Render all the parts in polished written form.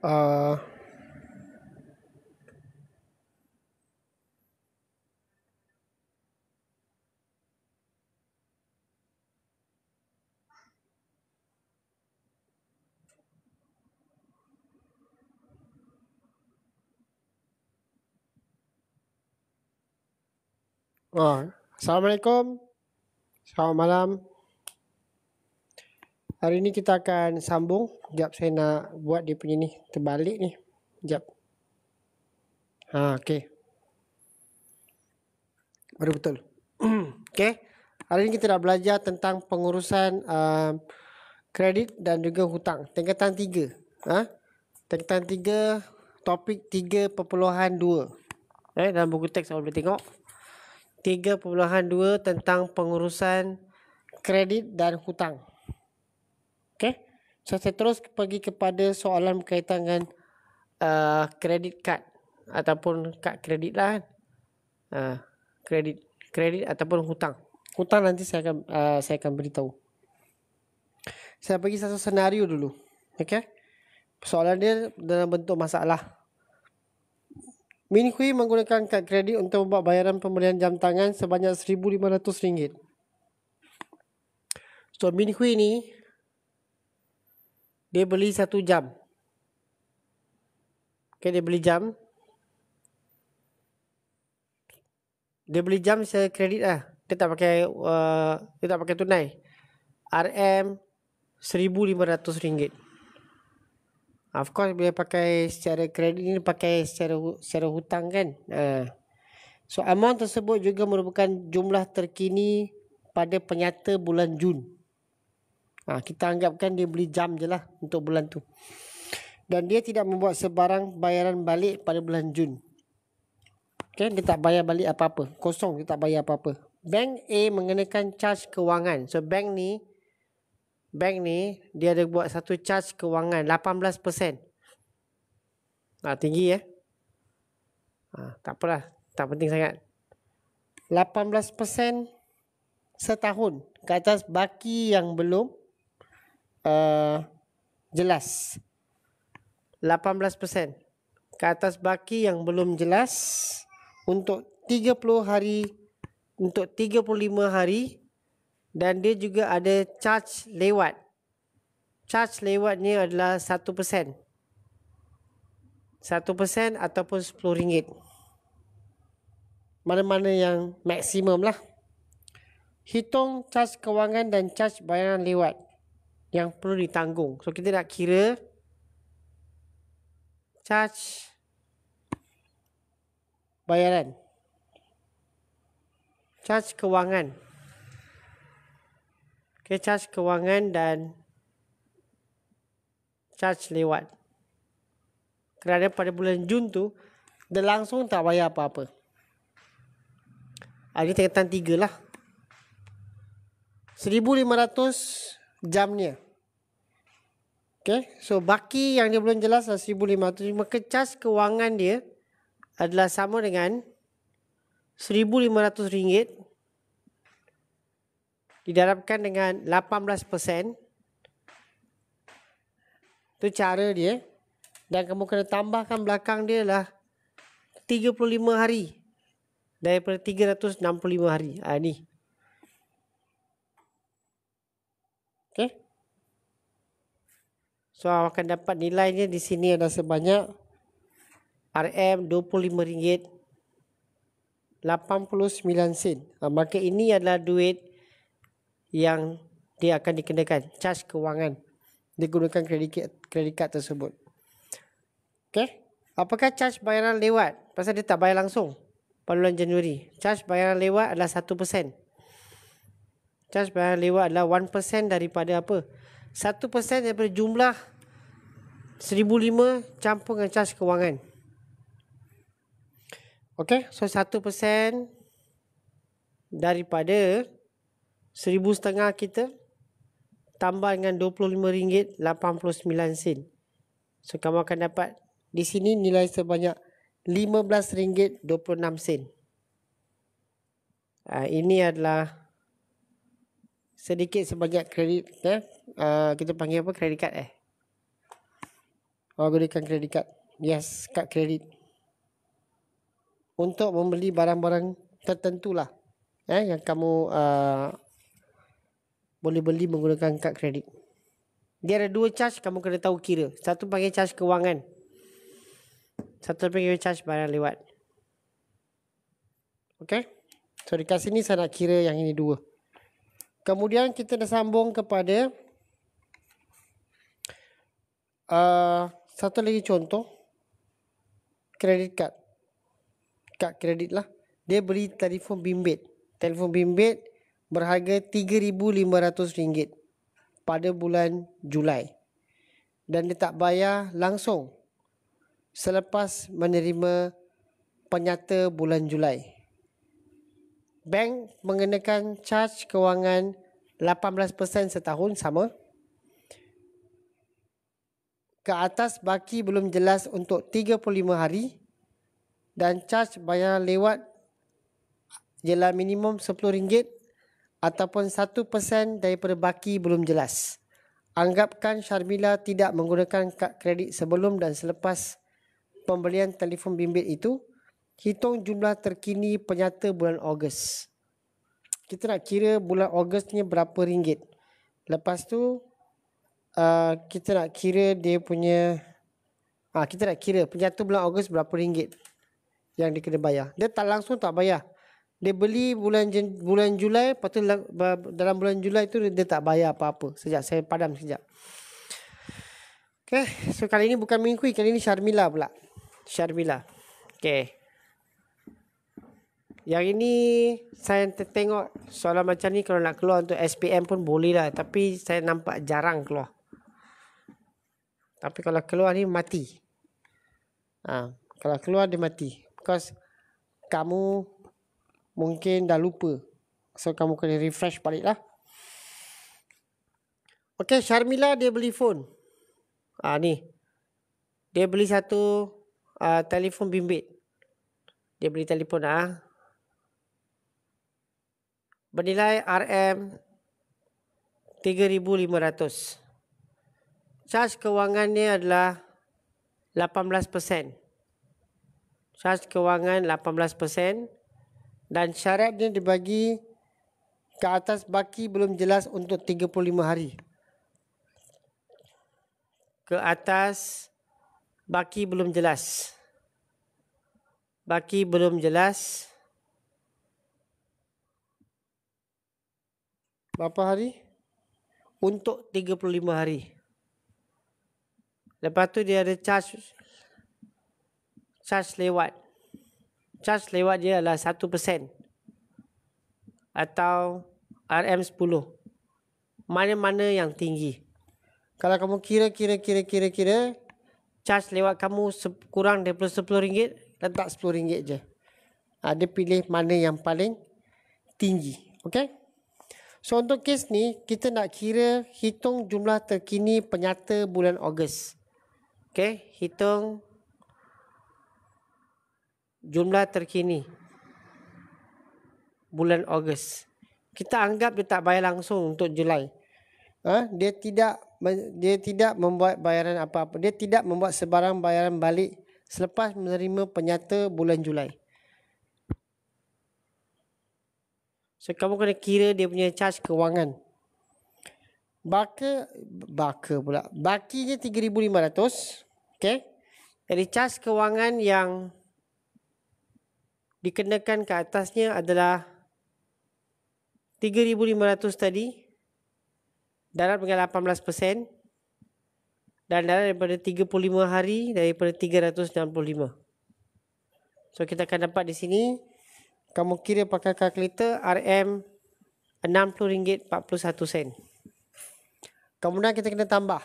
Uh, Assalamualaikum. Selamat malam. Hari ini kita akan sambung. Sekejap saya nak buat dia punya ni terbalik ni. Sekejap. Okey. Baru betul. Okey. Hari ini kita nak belajar tentang pengurusan kredit dan juga hutang. Tingkatan 3. Tingkatan 3, topik 3.2. Dalam buku teks awak boleh tengok. 3.2 tentang pengurusan kredit dan hutang. Okey. So saya terus pergi kepada soalan berkaitan dengan kredit kad ataupun kad kredit lah kan. Kredit ataupun hutang. Hutang nanti saya akan beritahu. Saya bagi satu senario dulu. Okey. Soalan dia dalam bentuk masalah. Min Hui menggunakan kad kredit untuk membuat bayaran pembelian jam tangan sebanyak RM1,500. So Min Hui ni dia beli 1 jam. Okay, dia beli jam. Dia beli jam secara kredit lah. Dia tak pakai tunai. RM RM1,500. Of course bila pakai secara kredit ni pakai secara hutang kan. So amount tersebut juga merupakan jumlah terkini pada penyata bulan Jun. Kita anggapkan dia beli jam je lah untuk bulan tu. Dan dia tidak membuat sebarang bayaran balik pada bulan Jun. Okay, dia tak bayar balik apa-apa. Kosong, dia tak bayar apa-apa. Bank A mengenakan charge kewangan. So bank ni dia ada buat satu charge kewangan 18%. Tinggi tak apalah, tak penting sangat. 18% setahun ke atas baki yang belum jelas. 18% ke atas baki yang belum jelas untuk 30 hari, untuk 35 hari. Dan dia juga ada charge lewat. Charge lewatnya adalah 1%. 1% ataupun RM10. Mana-mana yang maksimum lah. Hitung charge kewangan dan charge bayaran lewat yang perlu ditanggung. So kita nak kira charge bayaran. Charge kewangan. Okay, charge kewangan dan charge lewat. Kerana pada bulan Jun tu, dia langsung tak bayar apa-apa. Ini tingkatan 3 lah. 1,500 jamnya. Okay, so baki yang dia belum jelas adalah 1,500. Maka charge kewangan dia adalah sama dengan RM1,500 didarabkan dengan 18%. Itu cara dia. Dan kamu kena tambahkan belakang dia lah 35 hari. Daripada 365 hari. Ni. Okay. So akan dapat nilainya di sini ada sebanyak RM25.89. Maka ini adalah duit yang dia akan dikenakan, charge kewangan digunakan kredit kad tersebut. Okay. Apakah charge bayaran lewat? Pasal dia tak bayar langsung pada bulan Januari. Charge bayaran lewat adalah 1%. Charge bayaran lewat adalah 1% daripada apa? 1% daripada jumlah 1,500 campur dengan charge kewangan. Okay. So 1% daripada 1,500 kita tambah dengan RM25.89. So kamu akan dapat di sini nilai sebanyak RM15.26. Ini adalah sedikit sebanyak kredit. Kita panggil apa? Kredit kad. gunakan kredit kad. Yes, kad kredit. Untuk membeli barang-barang tertentu lah. Yang kamu boleh beli menggunakan kad kredit. Dia ada 2 charge, kamu kena tahu kira. Satu panggil charge kewangan. Satu panggil charge barang lewat. Okay. So dekat sini saya nak kira yang ini 2. Kemudian kita dah sambung kepada satu lagi contoh. Kredit kad. Kad kredit lah. Dia beli telefon bimbit. Telefon bimbit berharga RM3,500 pada bulan Julai. Dan dia tak bayar langsung selepas menerima penyata bulan Julai. Bank mengenakan charge kewangan 18% setahun, sama. Ke atas baki belum jelas untuk 35 hari. Dan charge bayar lewat ialah minimum RM10 ataupun 1% daripada baki belum jelas. Anggapkan Syarmila tidak menggunakan kad kredit sebelum dan selepas pembelian telefon bimbit itu. Hitung jumlah terkini penyata bulan Ogos. Kita nak kira bulan Ogos ni berapa ringgit. Lepas tu kita nak kira dia punya kita nak kira penyata bulan Ogos berapa ringgit yang dia kena bayar. Dia tak langsung tak bayar. Dia beli bulan Julai, lepas tu dalam bulan Julai tu dia tak bayar apa-apa. Sekejap, saya padam sekejap. Okay, so kali ini bukan Mingkui, kali ini Syarmila pula. Syarmila. Okay. Yang ini saya tengok soalan macam ni kalau nak keluar untuk SPM pun boleh lah. Tapi saya nampak jarang keluar. Tapi kalau keluar ni mati. Kalau keluar dia mati. Because kamu mungkin dah lupa. So kamu kena refresh balik lah. Okay, Syarmila dia beli phone. Ni. Dia beli satu telefon bimbit. Dia beli telefon bernilai RM3,500. Charge kewangannya adalah 18%. Charge kewangan 18%. Dan syaratnya dibagi ke atas baki belum jelas untuk 35 hari. Ke atas baki belum jelas. Baki belum jelas. Berapa hari? Untuk 35 hari. Lepas tu dia ada charge lewat. Charge lewat dia adalah 1% atau RM10. Mana-mana yang tinggi. Kalau kamu kira, charge lewat kamu kurang daripada RM10, letak RM10 je. Dia pilih mana yang paling tinggi. Okay? So untuk kes ni, kita nak kira hitung jumlah terkini penyata bulan Ogos. Okay? Hitung jumlah terkini bulan Ogos. Kita anggap dia tak bayar langsung untuk Julai. Dia tidak membuat bayaran apa-apa. Dia tidak membuat sebarang bayaran balik selepas menerima penyata bulan Julai. So kamu kena kira dia punya charge kewangan. Bakinya 3,500. Okay. Jadi charge kewangan yang dikenakan ke atasnya adalah 3,500 tadi darat dengan 18% dan darat daripada 35 hari daripada 365. So kita akan dapat di sini, kamu kira pakai kalkulator, RM60.41. Kemudian kita kena tambah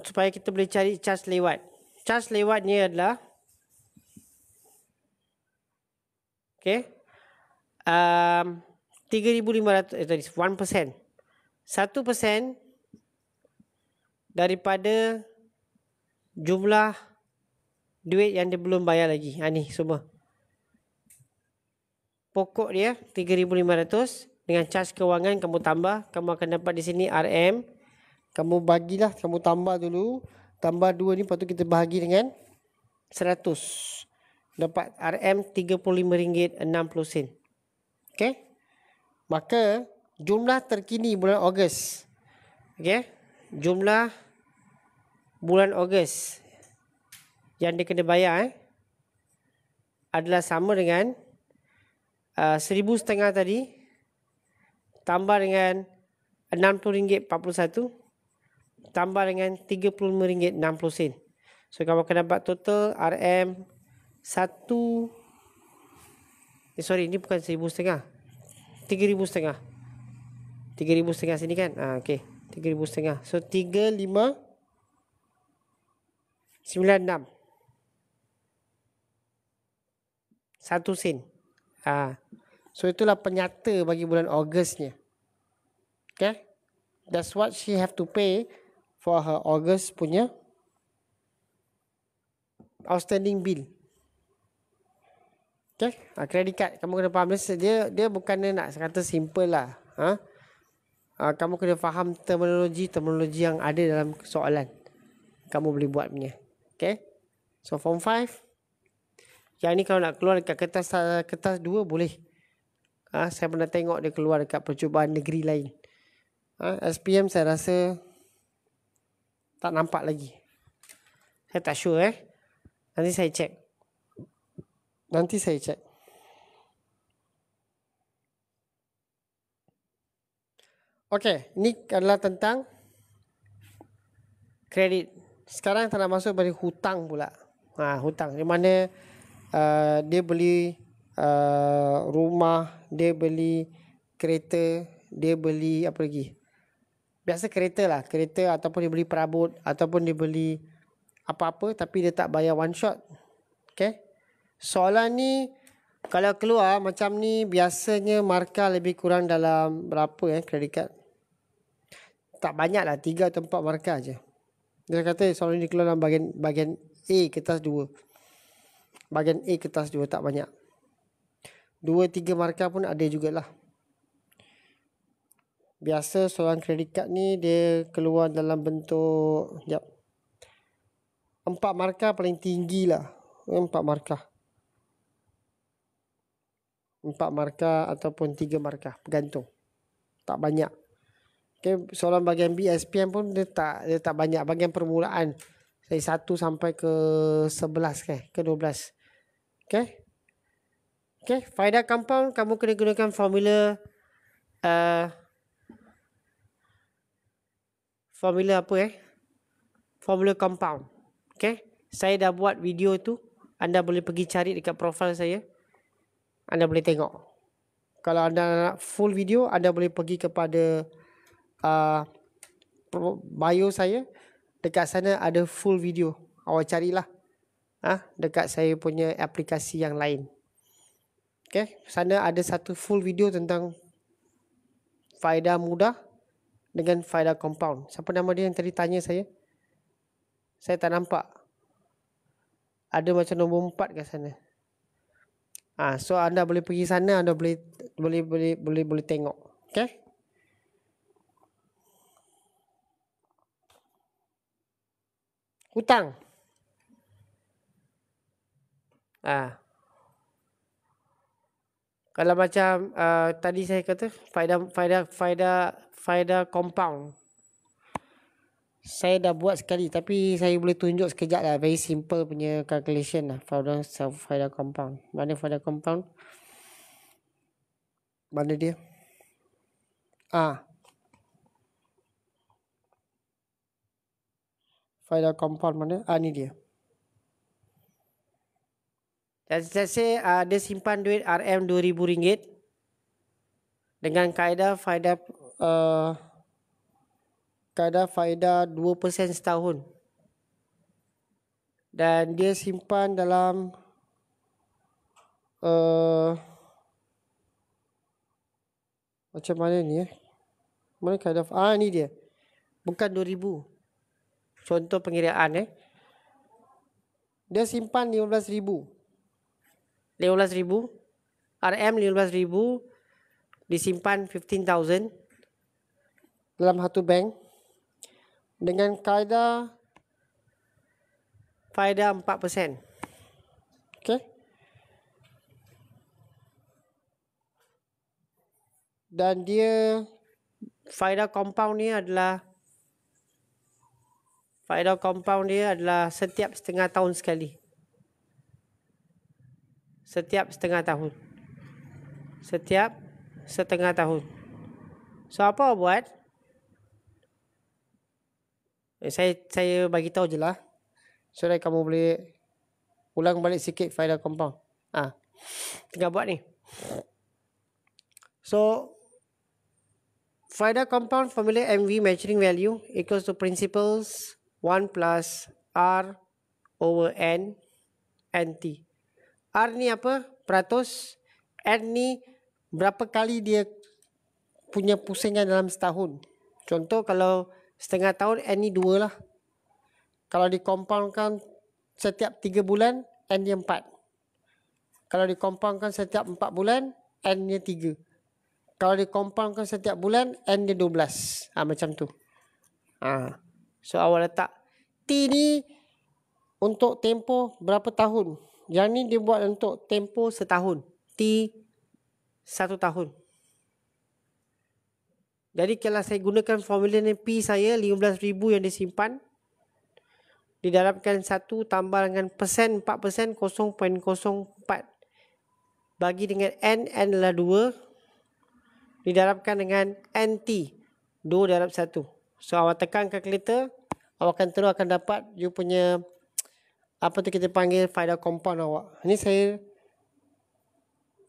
supaya kita boleh cari charge lewat. Charge lewatnya adalah 3,500 tadi 1%. 1% daripada jumlah duit yang dia belum bayar lagi. Ni semua. Pokok dia 3,500 dengan charge kewangan kamu tambah, kamu akan dapat di sini RM Kamu bagilah, kamu tambah dulu. Tambah 2 ni, lepas tu kita bahagi dengan 100. Dapat RM35.60. Okay. Maka jumlah terkini bulan Ogos. Okay. Jumlah bulan Ogos yang dia kena bayar adalah sama dengan RM1,500 tadi tambah dengan RM60.41 tambah dengan RM35.60. So kamu akan dapat total RM 1 sorry, ini bukan RM1,500, RM3,500. RM3,500 sini kan. Okey, RM3,500. So 3,596 1 sen. So itulah penyata bagi bulan Ogosnya. Okay. That's what she have to pay for her August punya outstanding bill. Okay. Credit card. Kamu kena faham. Dia bukannya nak kata simple lah. Kamu kena faham terminologi yang ada dalam soalan. Kamu boleh buat punya. Okay. So form 5. Yang ni kalau nak keluar dekat kertas 2 boleh. Saya pernah tengok dia keluar dekat percubaan negeri lain. SPM saya rasa tak nampak lagi. Saya tak sure Nanti saya check. Okey, ni adalah tentang kredit. Sekarang tak nak masuk pada hutang pula. Hutang. Di mana dia beli rumah, dia beli kereta, dia beli apa lagi? Biasa kereta lah. Kereta ataupun dia beli perabot ataupun dia beli apa-apa tapi dia tak bayar one shot. Okay. Soalan ni kalau keluar macam ni biasanya markah lebih kurang dalam berapa credit card? Tak banyak lah. 3 atau 4 markah je. Dia kata soalan ni keluar dalam bahagian A kertas 2. Bahagian A kertas 2 tak banyak. 2-3 markah pun ada jugalah. Biasa soalan kredit kad ni dia keluar dalam bentuk 4 markah paling tinggi lah. 4 markah. 4 markah ataupun 3 markah. Bergantung. Tak banyak. Okay, soalan bahagian B SPM pun dia tak banyak. Bahagian permulaan. Dari 1 sampai ke 11 ke 12. Okay. Okay. Faedah compound kamu kena gunakan formula formula apa formula compound. Okay. Saya dah buat video tu. Anda boleh pergi cari dekat profil saya. Anda boleh tengok. Kalau anda nak full video, anda boleh pergi kepada bio saya. Dekat sana ada full video. Awak carilah. Dekat saya punya aplikasi yang lain. Okay. Sana ada satu full video tentang faedah mudah dengan faedah compound. Siapa nama dia yang tadi tanya saya? Saya tak nampak. Ada macam nombor 4 kat sana. So anda boleh pergi sana, anda boleh tengok. Okay? Hutang. Kalau macam tadi saya kata faedah compound. Saya dah buat sekali tapi saya boleh tunjuk sekejap lah. Very simple punya calculation lah. Faedah compound. Mana faedah compound? Mana dia? Faedah compound mana? Ni dia. Let's say dia simpan duit RM2,000 dengan kaedah faedah 2% setahun. Dan dia simpan dalam macam mana ni Mana kaedah? Ni dia. Bukan 2,000. Contoh pengiraan Dia simpan 15,000. 15,000. RM15,000 disimpan 15,000 dalam satu bank. dengan kaedah faedah 4%. Okay. Dan dia faedah compound dia adalah setiap setengah tahun sekali. Setiap setengah tahun. So apa buat? Saya bagi tahu je lah. So kamu boleh ulang balik sikit faedah compound. Tengah buat ni. So faedah compound formula MV measuring value equals to principles 1 plus R over N T. R ni apa? Peratus. N ni berapa kali dia punya pusingan dalam setahun. Contoh kalau setengah tahun, N ni 2 lah. Kalau dikompauндkan setiap 3 bulan, N dia 4. Kalau dikompauндkan setiap 4 bulan, N dia 3. Kalau dikompauндkan setiap bulan, N dia 12. Macam tu. So awak letak T ni untuk tempoh berapa tahun. Yang ni dia buat untuk tempoh setahun. T 1 tahun. Jadi kalau saya gunakan formula ni, P saya 15,000 yang disimpan. Didarabkan 1 tambah dengan persen 4%, 0.04. Bagi dengan N adalah 2. Didarabkan dengan NT, 2 darab 1. So awak tekan kalkulator, awak akan terus dapat you punya apa tu kita panggil faedah compound awak. Ini saya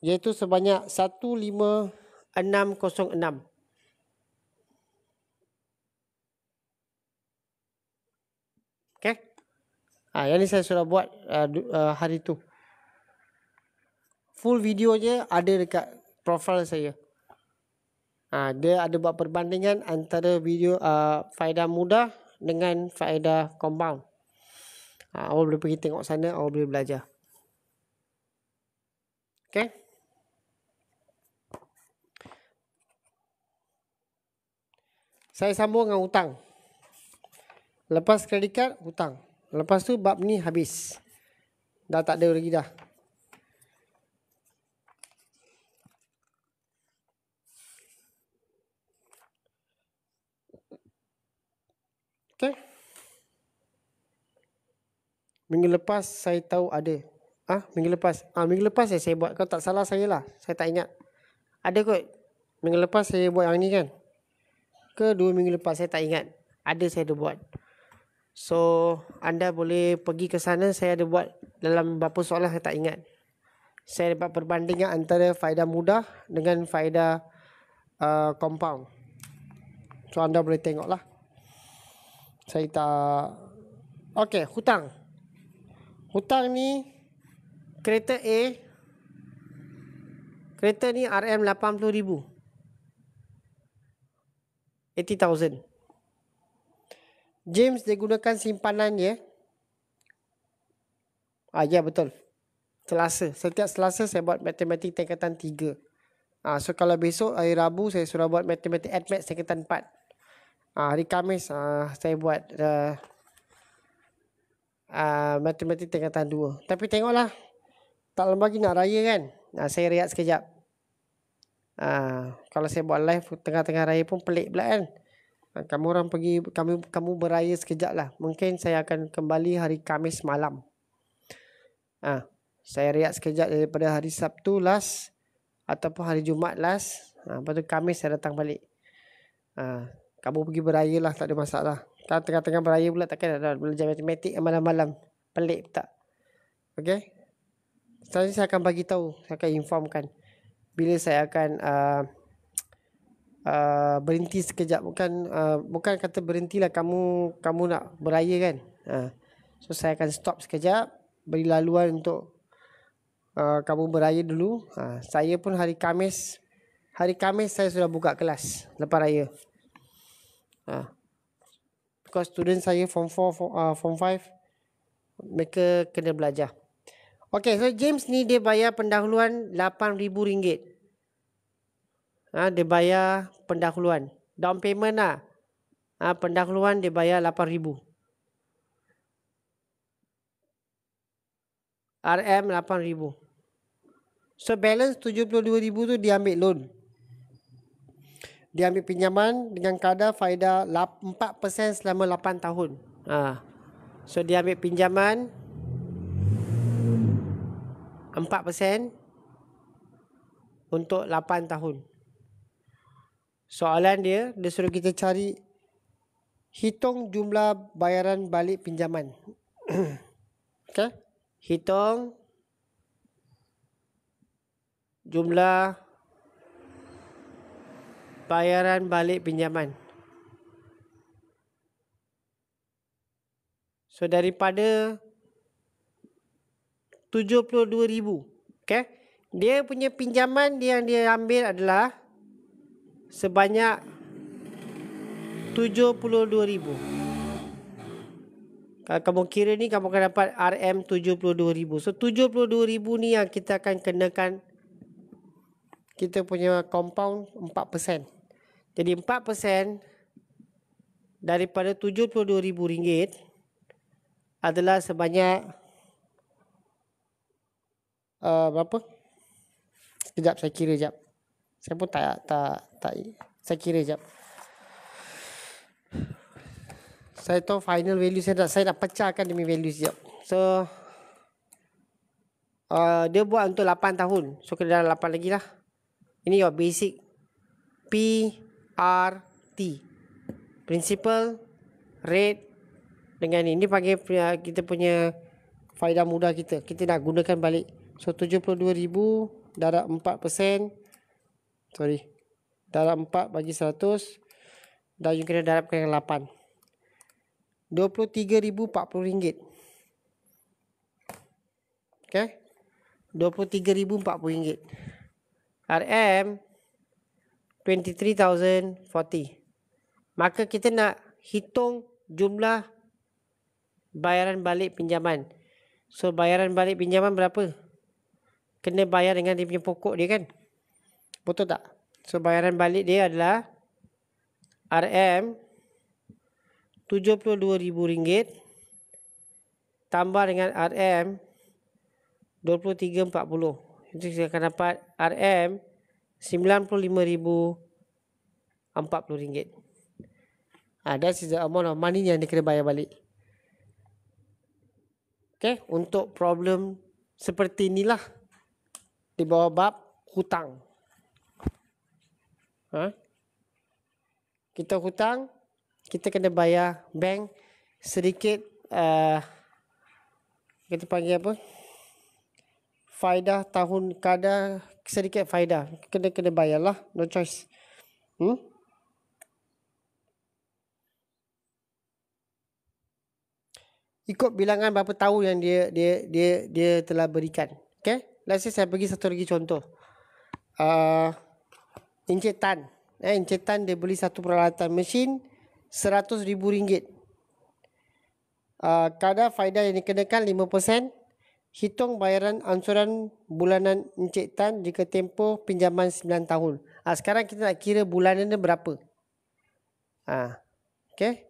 iaitu sebanyak 15606. Okay. Yang ni saya sudah buat hari tu. Full videonya ada dekat profile saya. Dia ada buat perbandingan antara video faedah mudah dengan faedah compound. Awak boleh pergi tengok sana, awak boleh belajar. Okay. Saya sambung dengan hutang. Lepas kredit card, hutang. Lepas tu bab ni habis. Dah tak ada lagi dah. Okay. Minggu lepas saya tahu ada. Minggu lepas. Minggu lepas saya buat. Kalau tak salah saya lah. Saya tak ingat. Ada kot. Minggu lepas saya buat yang ni kan. Ke 2 minggu lepas saya tak ingat. Ada saya ada buat. So anda boleh pergi ke sana. Saya ada buat dalam berapa soalan saya tak ingat. Saya dapat perbandingan antara faedah mudah dengan faedah compound. So anda boleh tengok lah. Saya tak. Okay, hutang. Hutang ni kereta A. Kereta ni RM 80,000. 80,000. James dia gunakan simpanan dia. Ya betul. Selasa. Setiap Selasa saya buat matematik tingkatan 3. So kalau besok hari Rabu saya sudah buat matematik ADMATS tingkatan 4. Hari Khamis saya buat matematik tingkatan 2. Tapi tengoklah. Tak lama lagi nak raya kan. Saya rehat sekejap. Kalau saya buat live tengah-tengah raya pun pelik pula kan. Kamu orang pergi, kamu beraya sekejap lah. Mungkin saya akan kembali hari Khamis malam. Saya rehat sekejap daripada hari Sabtu last ataupun hari Jumaat last. Lepas tu Khamis saya datang balik. Kamu pergi beraya lah, tak ada masalah. Kalau tengah-tengah beraya pula takkan ada belajar matematik malam-malam. Pelik tak? Okay. Saya akan bagi tahu, saya akan informkan bila saya akan berhenti sekejap. Bukan kata berhentilah, kamu nak beraya kan. So saya akan stop sekejap, beri laluan untuk kamu beraya dulu. Saya pun hari Khamis saya sudah buka kelas lepas raya. Because student saya form 4, form 5 mereka kena belajar. Okay, so James ni dia bayar pendahuluan RM8,000. Dia bayar pendahuluan. Down payment lah. pendahuluan dia bayar 8,000. RM 8,000. So balance 72,000 tu dia ambil loan. Dia ambil pinjaman dengan kadar faedah 4% selama 8 tahun. So dia ambil pinjaman 4% untuk 8 tahun. Soalan dia suruh kita cari, hitung jumlah bayaran balik pinjaman. Okay? Hitung jumlah bayaran balik pinjaman. So daripada 72,000, okay? Dia punya pinjaman yang dia ambil adalah sebanyak 72,000. Kalau kamu kira ni, kamu akan dapat RM 72,000. So 72,000 ni yang kita akan kenakan kita punya compound 4%. Jadi 4% daripada RM72,000 adalah sebanyak berapa? Sekejap saya kira sekejap. Saya pun tak saya kira sekejap. Saya tahu final value saya nak pecahkan demi value sekejap. So dia buat untuk 8 tahun. So kena dalam 8 lagi lah. Ini your basic PRT, principal rate dengan ini panggil kita punya faedah mudah kita. Kita nak gunakan balik. So 72,000 darab 4%. Sorry. Darab 4 bagi 100. Dan you kena darabkan dengan 8. RM23,040. Okay. RM23,040. RM 23,040. Maka kita nak hitung jumlah bayaran balik pinjaman. So bayaran balik pinjaman berapa? Kena bayar dengan dia punya pokok dia kan? Betul tak? So bayaran balik dia adalah RM RM72,000 tambah dengan RM 23,40. Jadi saya akan dapat RM RM95,040. That's the amount of money yang dia kena bayar balik. Okay, untuk problem seperti inilah di bawah bab hutang. Kita hutang, kita kena bayar bank sedikit, kita panggil apa? Faedah tahun kadar, sedikit faedah. Kena bayarlah, no choice. Ikut bilangan berapa tahun yang dia telah berikan. Okay? Let's say saya bagi satu lagi contoh. Encik Tan. Encik Tan dia beli satu peralatan mesin RM100,000. Kadar faedah yang dikenakan 5%. Hitung bayaran ansuran bulanan Encik Tan jika tempoh pinjaman 9 tahun. Sekarang kita nak kira bulanannya berapa. Okay.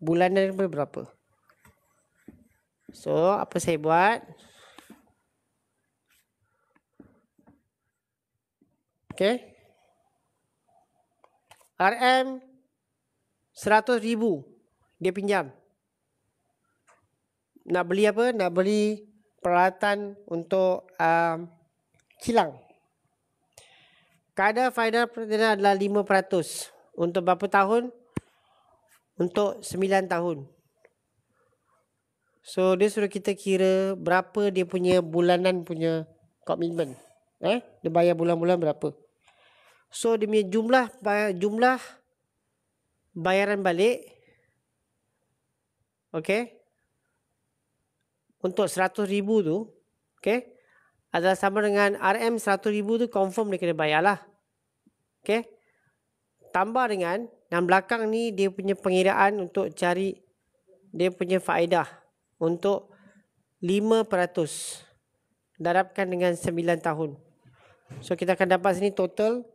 Bulanannya berapa. So, apa saya buat? Okay. RM 100,000 dia pinjam. Nak beli apa? Nak beli peralatan untuk kilang. Kadar faedah pertanian adalah 5%. Untuk berapa tahun? Untuk 9 tahun. So, dia suruh kita kira berapa dia punya bulanan punya komitmen. Dia bayar bulan-bulan berapa. So, dia punya jumlah bayaran balik. Okay. Untuk 100,000 tu, okay, adalah sama dengan RM 100,000 tu confirm dia kena bayar lah. Okay. Tambah dengan, dan belakang ni dia punya pengiraan untuk cari dia punya faedah untuk 5%. Darabkan dengan 9 tahun. So kita akan dapat sini total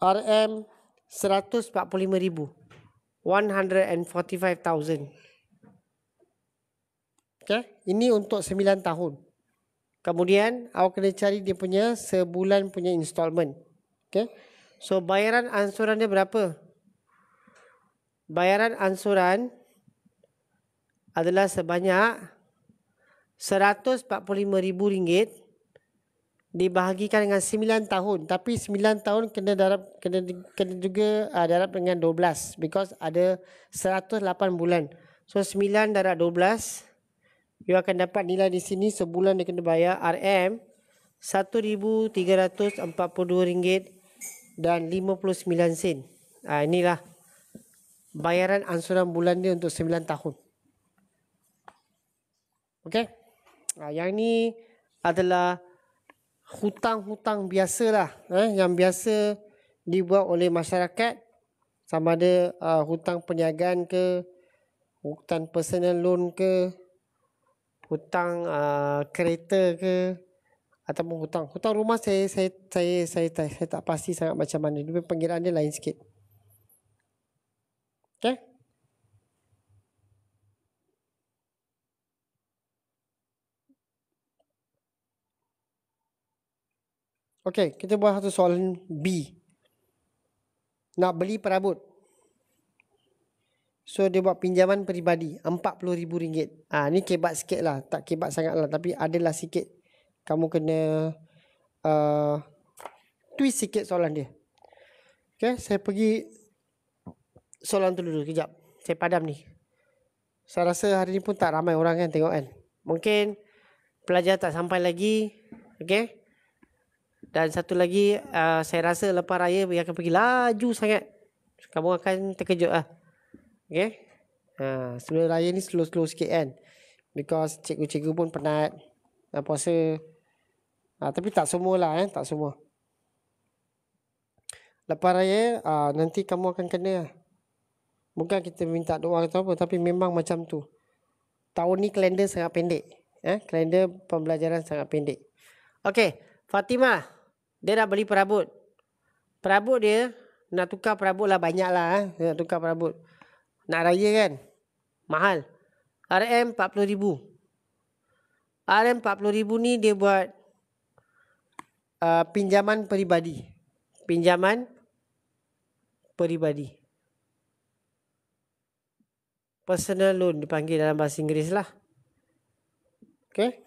RM 145,000. 145,000. Okay, ini untuk 9 tahun. Kemudian awak kena cari dia punya sebulan punya installment. Okay, so bayaran ansuran dia berapa? Bayaran ansuran adalah sebanyak RM145,000 dibahagikan dengan 9 tahun. Tapi 9 tahun kena juga darab dengan 12 because ada 108 bulan. So 9 darab 12, you akan dapat nilai di sini sebulan dia kena bayar RM RM1,342.59. Inilah bayaran ansuran bulan dia untuk 9 tahun. Okey. Yang ni adalah hutang-hutang biasa lah, yang biasa dibuat oleh masyarakat, sama ada hutang perniagaan ke, hutang personal loan ke, hutang kereta ke, ataupun hutang rumah. Saya tak pasti sangat macam mana. Dia pengiraan dia lain sikit. Okey. Okey, kita buat satu soalan B. Nak beli perabot. So dia buat pinjaman peribadi RM40,000. Ni kebat sikit lah. Tak kebat sangat lah, tapi adalah sikit. Kamu kena twist sikit soalan dia. Okay, saya pergi soalan tu dulu kejap. Saya padam ni. Saya rasa hari ni pun tak ramai orang kan tengok kan. Mungkin pelajar tak sampai lagi. Okay. Dan satu lagi, saya rasa lepas raya dia akan pergi laju sangat. Kamu akan terkejut lah. Okay. Sebelum raya ni slow-slow sikit kan. Because cikgu-cikgu pun penat. Puasa. Tapi tak semua lah tak semua. Lepas raya, nanti kamu akan kena. Bukan kita minta doa atau apa, tapi memang macam tu. Tahun ni kalender sangat pendek. Kalender pembelajaran sangat pendek. Okay, Fatimah. Dia nak beli perabot. Perabot dia, nak tukar perabot lah banyak lah. Nak tukar perabot. Nak raya kan? Mahal. RM40,000. RM40,000 ni dia buat pinjaman peribadi. Pinjaman peribadi. Personal loan dipanggil dalam bahasa Inggeris lah. Okay.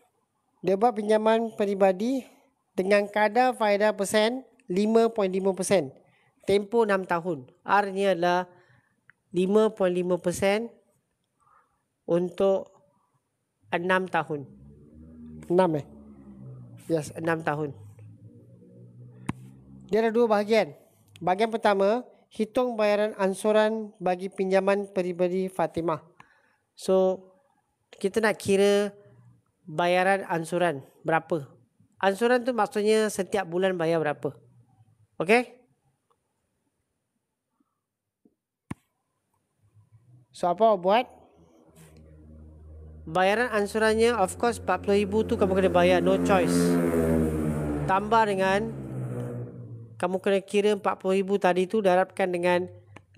Dia buat pinjaman peribadi dengan kadar faedah persen 5.5%. Tempoh 6 tahun. R-nya adalah 5.5% untuk 6 tahun. 6 Yes, 6 tahun. Dia ada dua bahagian. Bahagian pertama, hitung bayaran ansuran bagi pinjaman peribadi Fatimah. So, kita nak kira bayaran ansuran berapa. Ansuran tu maksudnya setiap bulan bayar berapa. Okay? So, apa buat? Bayaran ansurannya of course RM40,000 tu kamu kena bayar, no choice. Tambah dengan kamu kena kira RM40,000 tadi tu darabkan dengan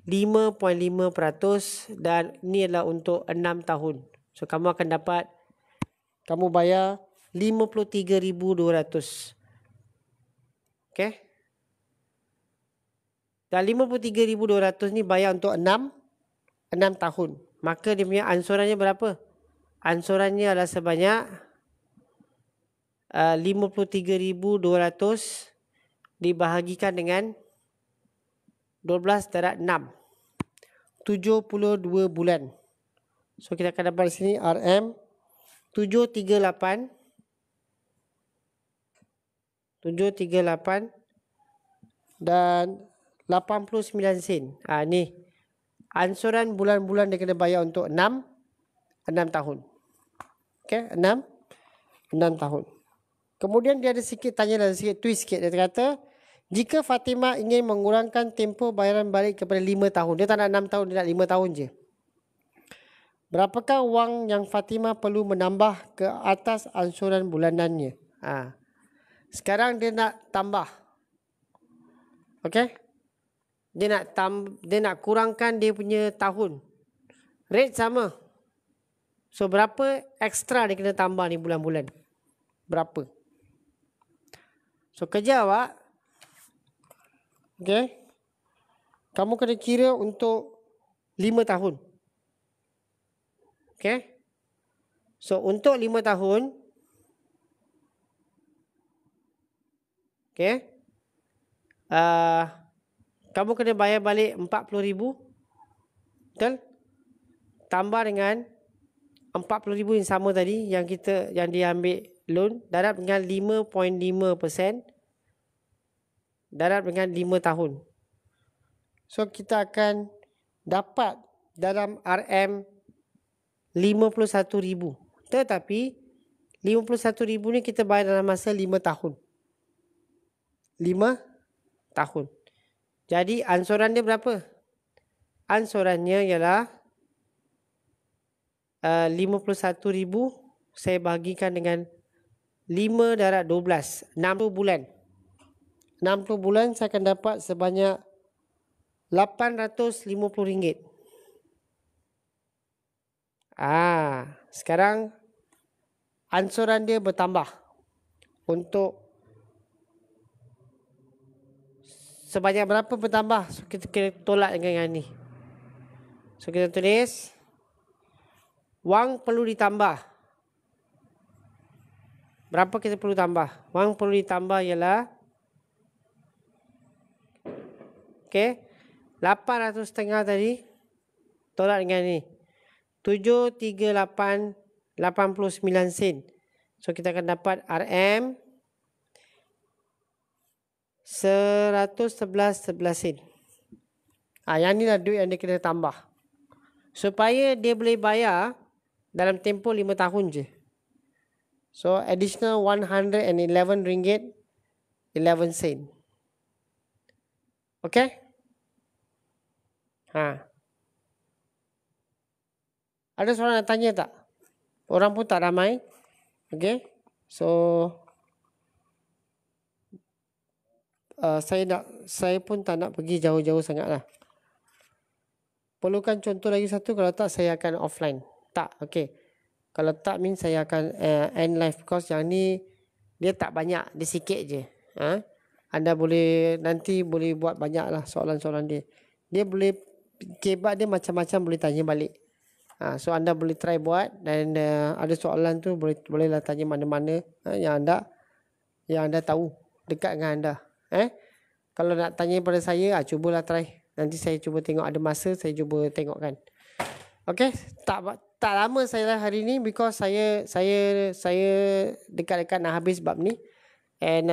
5.5% dan ini adalah untuk 6 tahun. So kamu akan dapat, kamu bayar RM53,200. Okay. Dan RM53,200 ni bayar untuk 6 tahun. Maka dia punya ansurannya berapa? Ansurannya adalah sebanyak 53,200 dibahagikan dengan 12 darab 6. 72 bulan. So kita akan dapat di sini RM 738 dan 89 sen. Ni ansuran bulan-bulan dia kena bayar untuk 6 tahun. Okay, 6 tahun. Kemudian dia ada sikit tanya, ada sikit twist sikit. Dia kata, jika Fatimah ingin mengurangkan tempoh bayaran balik kepada 5 tahun. Dia tak nak 6 tahun, dia nak 5 tahun je. Berapakah wang yang Fatimah perlu menambah ke atas ansuran bulanannya? Sekarang dia nak tambah. Okay. dia nak kurangkan dia punya tahun. Rate sama. So berapa ekstra dia kena tambah ni bulan-bulan? Berapa? So kerja awak. Okay. Kamu kena kira untuk 5 tahun. Okay. So untuk 5 tahun. Okay. Kamu kena bayar balik 40,000. Betul? Tambah dengan 40,000 yang sama tadi yang dia ambil loan, darab dengan 5.5%, darab dengan 5 tahun. So kita akan dapat dalam RM 51,000. Tetapi 51,000 ni kita bayar dalam masa 5 tahun. 5 tahun. Jadi ansuran dia berapa? Ansurannya ialah 51,000 saya bagikan dengan 5 darab 12. 60 bulan. 60 bulan saya akan dapat sebanyak RM850. Sekarang ansuran dia bertambah. Untuk sebanyak berapa bertambah? So kita kena tolak dengan yang ni. So kita tulis wang perlu ditambah. Berapa kita perlu tambah? Wang perlu ditambah ialah 800 setengah tadi tolak dengan ni 738.89 sen. So kita akan dapat RM 111.11 sen. Yang ni lah duit yang dia kena tambah supaya dia boleh bayar dalam tempoh 5 tahun je. So additional RM111.11. Okay? Ada soalan nak tanya tak? Orang pun tak ramai. Okay? So saya pun tak nak pergi jauh-jauh sangat lah. Perlukan contoh lagi satu. Kalau tak saya akan offline. Tak, okay. Kalau tak mean saya akan end live. Because yang ni dia tak banyak, dia sikit je. Anda nanti boleh buat banyak lah soalan-soalan dia. Dia boleh kebat dia macam-macam, boleh tanya balik. So anda boleh try buat dan ada soalan tu bolehlah tanya mana-mana yang anda tahu dekat dengan anda. Kalau nak tanya pada saya, cubalah try. Nanti saya cuba tengok, ada masa saya cuba tengokkan. Okay, tak lama saya lah hari ni because saya dekat-dekat nak habis bab ni. And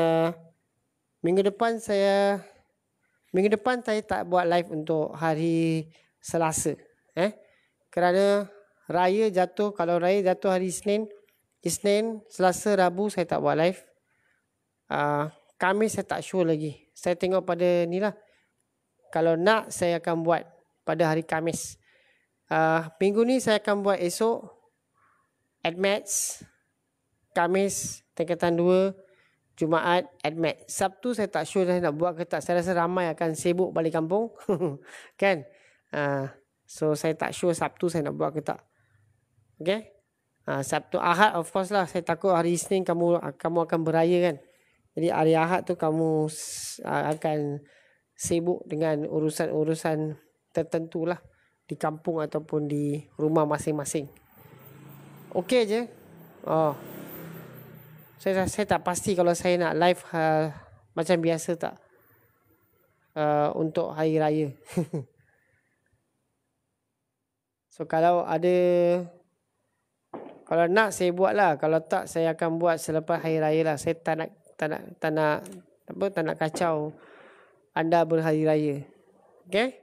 minggu depan saya tak buat live untuk hari Selasa. Kerana raya jatuh, kalau raya jatuh hari Isnin, Selasa, Rabu saya tak buat live. Khamis saya tak sure lagi. Saya tengok pada ni lah. Kalau nak saya akan buat pada hari Khamis. Minggu ni saya akan buat esok AdMaths, Khamis tingkatan 2, Jumaat AdMaths. Sabtu saya tak sure saya nak buat ke tak. Saya rasa ramai akan sibuk balik kampung. Kan? So saya tak sure Sabtu saya nak buat ke tak. Okay? Sabtu, Ahad of course lah. Saya takut hari Isnin kamu akan beraya kan. Jadi hari Ahad tu kamu akan sibuk dengan urusan-urusan tertentu lah. Di kampung ataupun di rumah masing-masing. Okey je. Saya tak pasti kalau saya nak live macam biasa tak. Untuk hari raya. So kalau nak saya buat lah. Kalau tak saya akan buat selepas hari raya lah. Saya tak nak kacau anda berhari raya. Okay?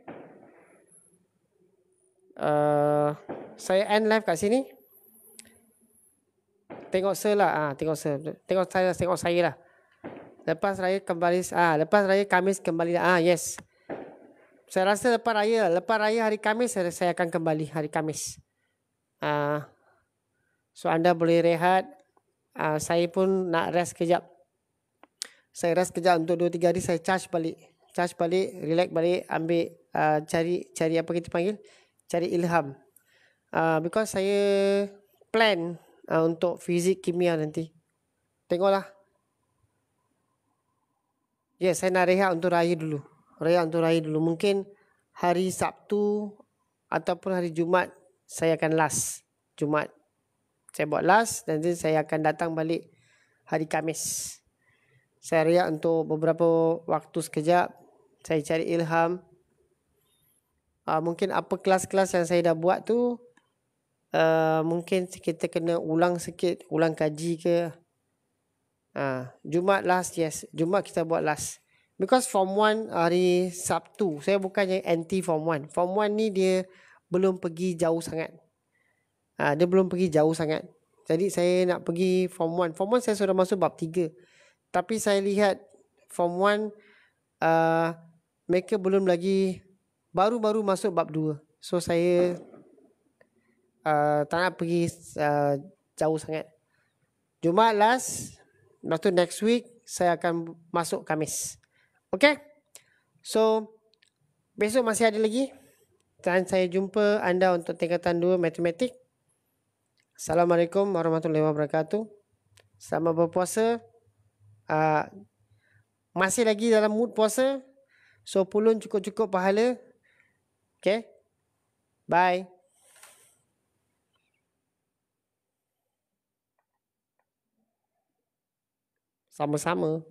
Saya end live kat sini. Tengok saya lah. Tengok saya lah. Lepas raya Khamis kembali lah. Yes. Saya rasa lepas raya hari Khamis saya akan kembali hari Khamis. So anda boleh rehat. Saya pun nak rest kejap. Saya rest kejap untuk 2-3 hari saya charge charge balik, relax balik, ambil cari apa kita panggil, cari ilham. Because saya plan untuk fizik kimia nanti. Tengoklah. Yes, saya nak rehat untuk raya dulu. Mungkin hari Sabtu ataupun hari Jumaat saya akan last. Jumaat saya buat last, nanti saya akan datang balik hari Khamis. Saya rehat untuk beberapa waktu sekejap. Saya cari ilham. Mungkin apa kelas-kelas yang saya dah buat tu, mungkin kita kena ulang sikit, ulang kaji ke. Jumaat last, yes. Jumaat kita buat last. Because Form 1 hari Sabtu, saya bukannya anti Form 1. Form 1 ni dia belum pergi jauh sangat. Jadi saya nak pergi Form 1. Form 1 saya sudah masuk bab 3. Tapi saya lihat Form 1 mereka belum lagi, baru-baru masuk bab 2. So saya tak nak pergi jauh sangat. Jumaat last. Lepas tu next week saya akan masuk Khamis. Okay. So besok masih ada lagi. Dan saya jumpa anda untuk tingkatan 2 matematik. Assalamualaikum warahmatullahi wabarakatuh. Selamat berpuasa. Masih lagi dalam mood puasa. So pulun cukup-cukup pahala. Okay. Bye. Sama-sama.